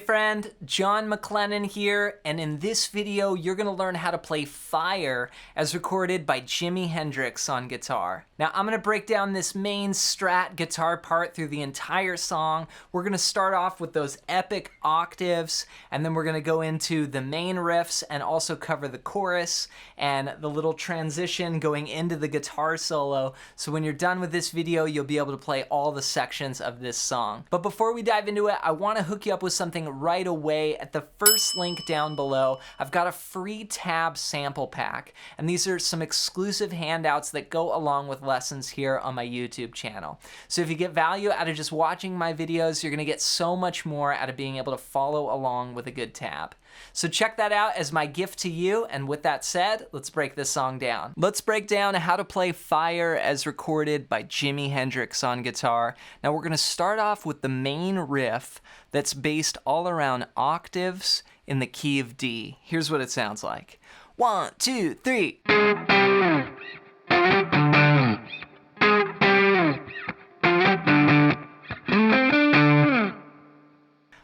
friend, John MacLennan here, and in this video you're going to learn how to play Fire as recorded by Jimi Hendrix on guitar. Now I'm going to break down this main strat guitar part through the entire song. We're going to start off with those epic octaves, and then we're going to go into the main riffs and also cover the chorus and the little transition going into the guitar solo. So when you're done with this video, you'll be able to play all the sections of this song. But before we dive into it, I want to hook you up with something right away. At the first link down below, I've got a free tab sample pack, and these are some exclusive handouts that go along with lessons here on my YouTube channel. So if you get value out of just watching my videos, you're going to get so much more out of being able to follow along with a good tab. So check that out as my gift to you, and with that said, let's break this song down. Let's break down how to play Fire as recorded by Jimi Hendrix on guitar. Now we're going to start off with the main riff that's based all around octaves in the key of D. Here's what it sounds like. 1, 2, 3.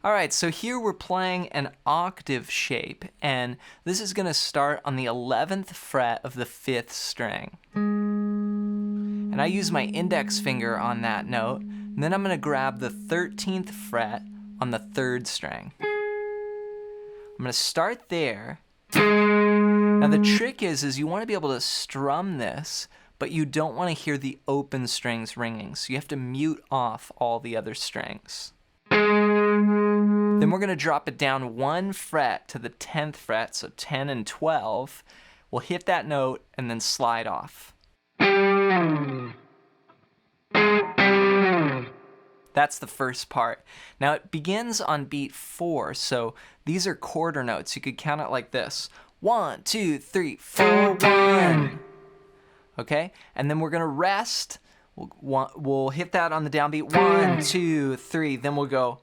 Alright, so here we're playing an octave shape, and this is going to start on the 11th fret of the 5th string. And I use my index finger on that note, and then I'm going to grab the 13th fret on the 3rd string. I'm going to start there. Now the trick is you want to be able to strum this, but you don't want to hear the open strings ringing, so you have to mute off all the other strings. Then we're going to drop it down 1 fret to the 10th fret, so 10 and 12. We'll hit that note and then slide off. That's the first part. Now it begins on beat 4, so these are quarter notes. You could count it like this. 1, 2, 3, 4, 1. Okay? And then we're going to rest. We'll hit that on the downbeat. 1, 2, 3. Then we'll go.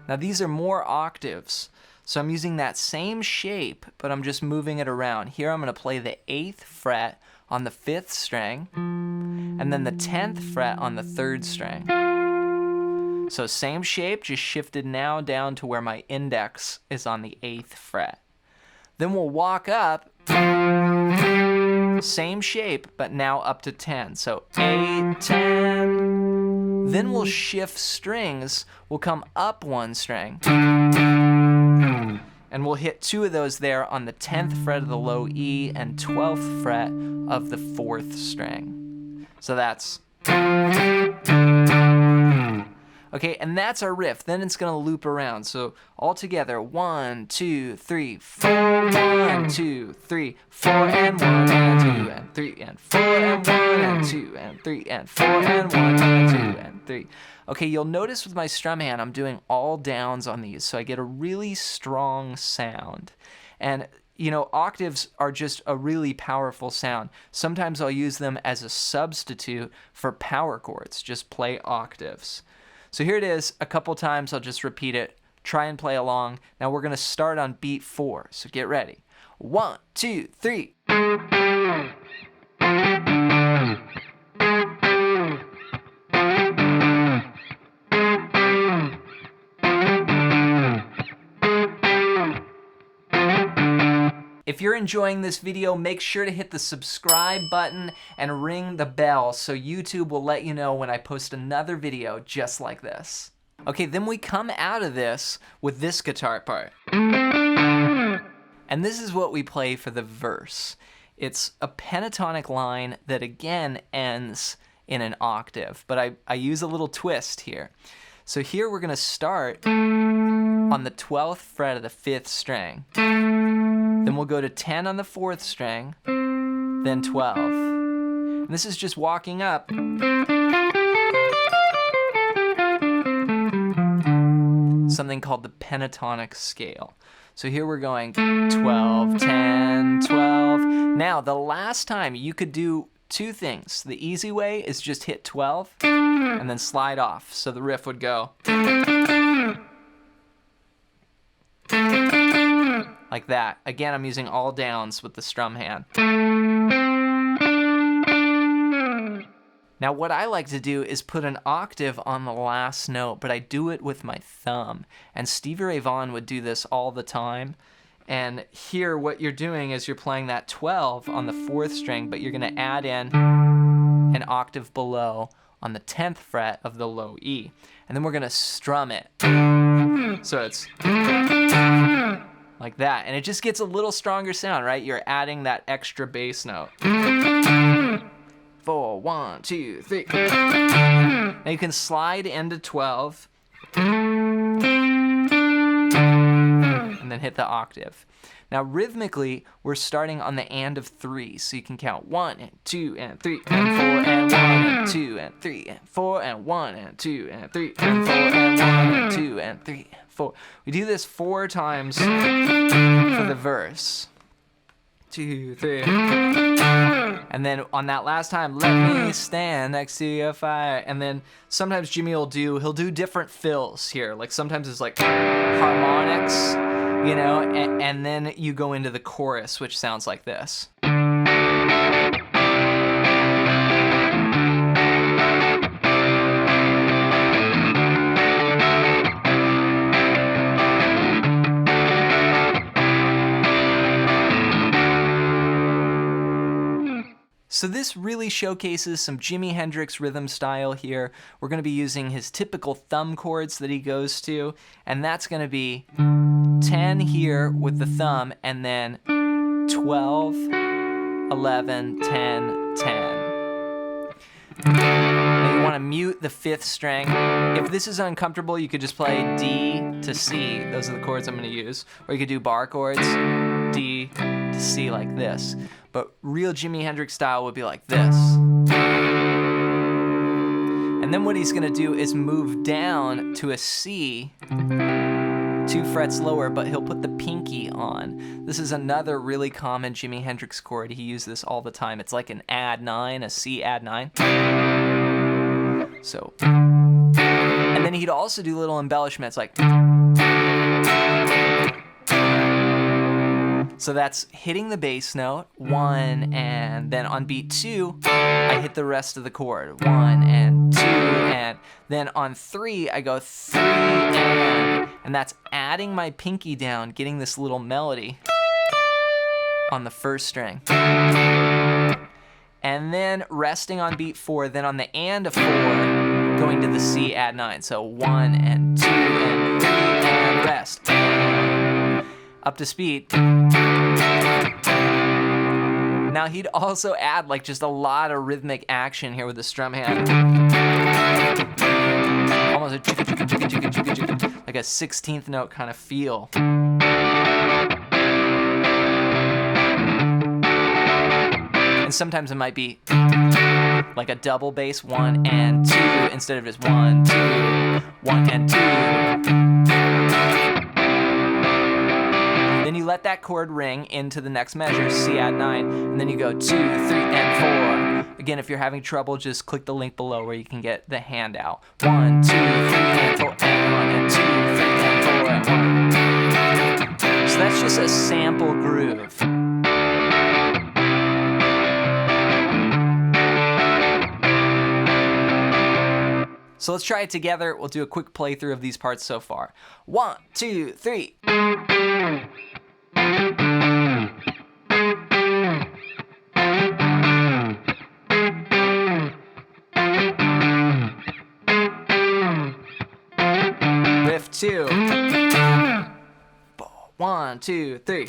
Now these are more octaves, so I'm using that same shape, but I'm just moving it around. Here I'm going to play the 8th fret on the 5th string, and then the 10th fret on the 3rd string. So same shape, just shifted now down to where my index is on the 8th fret. Then we'll walk up, same shape, but now up to 10. So 8, 10. Then we'll shift strings. We'll come up 1 string. And we'll hit 2 of those there on the 10th fret of the low E and 12th fret of the 4th string. So that's... Okay, and that's our riff. Then it's going to loop around. So all together, 1, 2, 3, 4, 1, 2, 3, 4, and 1, and 2, and 3, and 4, and 1, and 2, and 3, and 4, and 1, and 2, and 3. Okay, you'll notice with my strum hand, I'm doing all downs on these, so I get a really strong sound. And you know, octaves are just a really powerful sound. Sometimes I'll use them as a substitute for power chords. Just play octaves. So here it is, a couple times. I'll just repeat it. Try and play along. Now we're going to start on beat 4, so get ready. 1, 2, 3. If you're enjoying this video, make sure to hit the subscribe button and ring the bell so YouTube will let you know when I post another video just like this. Okay, then we come out of this with this guitar part. And this is what we play for the verse. It's a pentatonic line that again ends in an octave, but I use a little twist here. So here we're going to start on the 12th fret of the 5th string. Then we'll go to 10 on the 4th string, then 12. And this is just walking up. Something called the pentatonic scale. So here we're going 12, 10, 12. Now, the last time you could do 2 things. The easy way is just hit 12 and then slide off. So the riff would go like that. Again, I'm using all downs with the strum hand. Now what I like to do is put an octave on the last note, but I do it with my thumb. And Stevie Ray Vaughan would do this all the time. And here what you're doing is you're playing that 12 on the 4th string, but you're gonna add in an octave below on the 10th fret of the low E. And then we're gonna strum it. So it's like that. And it just gets a little stronger sound, right? You're adding that extra bass note. 4, 1, 2, 3. Now you can slide into 12 and then hit the octave. Now rhythmically, we're starting on the and of 3, so you can count 1 and 2 and 3 and 4 and 1 and 2 and 3 and 4 and 1 and 2 and 3 and 4 and 1 and 2 and 3 and 4. We do this 4 times for the verse. 2, 3. And then on that last time, let me stand next to your fire. And then sometimes Jimmy he'll do different fills here. Like sometimes it's like harmonics, you know, and then you go into the chorus, which sounds like this. So this really showcases some Jimi Hendrix rhythm style here. We're going to be using his typical thumb chords that he goes to, and that's going to be 10 here with the thumb, and then 12, 11, 10, 10. Now you want to mute the 5th string. If this is uncomfortable, you could just play D to C. Those are the chords I'm going to use. Or you could do bar chords, D to C like this. But real Jimi Hendrix style would be like this. And then what he's gonna do is move down to a C, 2 frets lower, but he'll put the pinky on. This is another really common Jimi Hendrix chord. He used this all the time. It's like an add 9, a C add 9. So, and then he'd also do little embellishments like, so that's hitting the bass note, 1, and then on beat 2, I hit the rest of the chord, 1 and 2, and then on 3, I go 3 and that's adding my pinky down, getting this little melody on the 1st string. And then resting on beat 4, then on the and of 4, going to the C add 9, so 1 and 2 and 3 and rest. Up to speed. Now he'd also add like just a lot of rhythmic action here with the strum hand. Almost a chicka chicka chicka chicka chicka chicka, like a 16th note kind of feel. And sometimes it might be like a double bass, 1 and 2 instead of just 1, 2, 1 and 2. Then you let that chord ring into the next measure, C add 9, and then you go 2, 3, and 4. Again, if you're having trouble, just click the link below where you can get the handout. 1, 2, 3, and 4, and 1, and 2, 3, and 4, and 1. So that's just a sample groove. So let's try it together. We'll do a quick playthrough of these parts so far. 1, 2, 3. Riff 2. 1, 2, 3.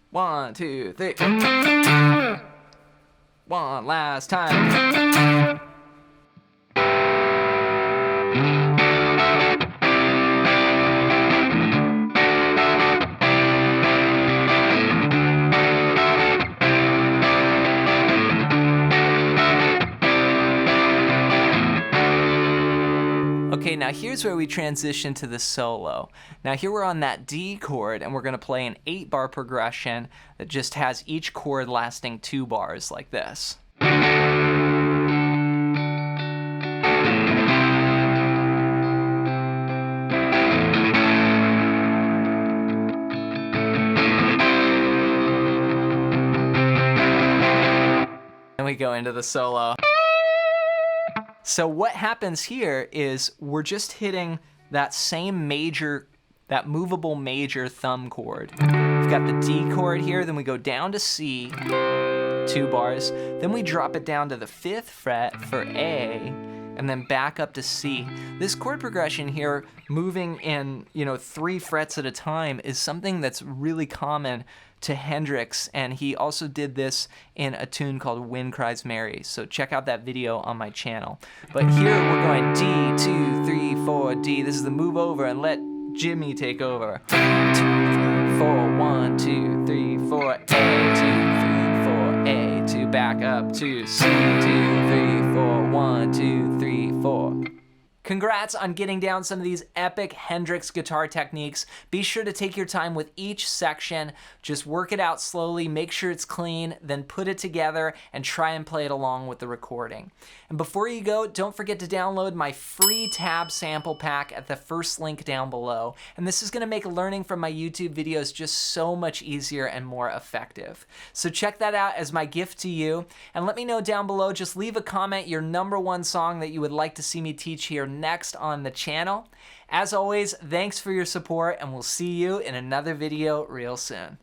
1, 2, 3. One last time. Okay, now here's where we transition to the solo. Now here we're on that D chord, and we're going to play an 8-bar progression that just has each chord lasting 2 bars like this. And we go into the solo. So what happens here is we're just hitting that same major, that movable major thumb chord. We've got the D chord here, then we go down to C, 2 bars, then we drop it down to the 5th fret for A, and then back up to C. This chord progression here, moving in, 3 frets at a time, is something that's really common to Hendrix, and he also did this in a tune called Wind Cries Mary, so check out that video on my channel. But here we're going D, 2, 3, 4, D. This is the move over and let Jimmy take over. 2, 3, 4, 1, 2, 3, 4, A, 2, 3, 4, A, 2, back up to C, 2, 3, 4, 1, 2, 3, 4. Congrats on getting down some of these epic Hendrix guitar techniques. Be sure to take your time with each section. Just work it out slowly, make sure it's clean, then put it together and try and play it along with the recording. And before you go, don't forget to download my free tab sample pack at the first link down below. And this is going to make learning from my YouTube videos just so much easier and more effective. So check that out as my gift to you. And let me know down below, just leave a comment, your #1 song that you would like to see me teach here next on the channel. As always, thanks for your support, and we'll see you in another video real soon.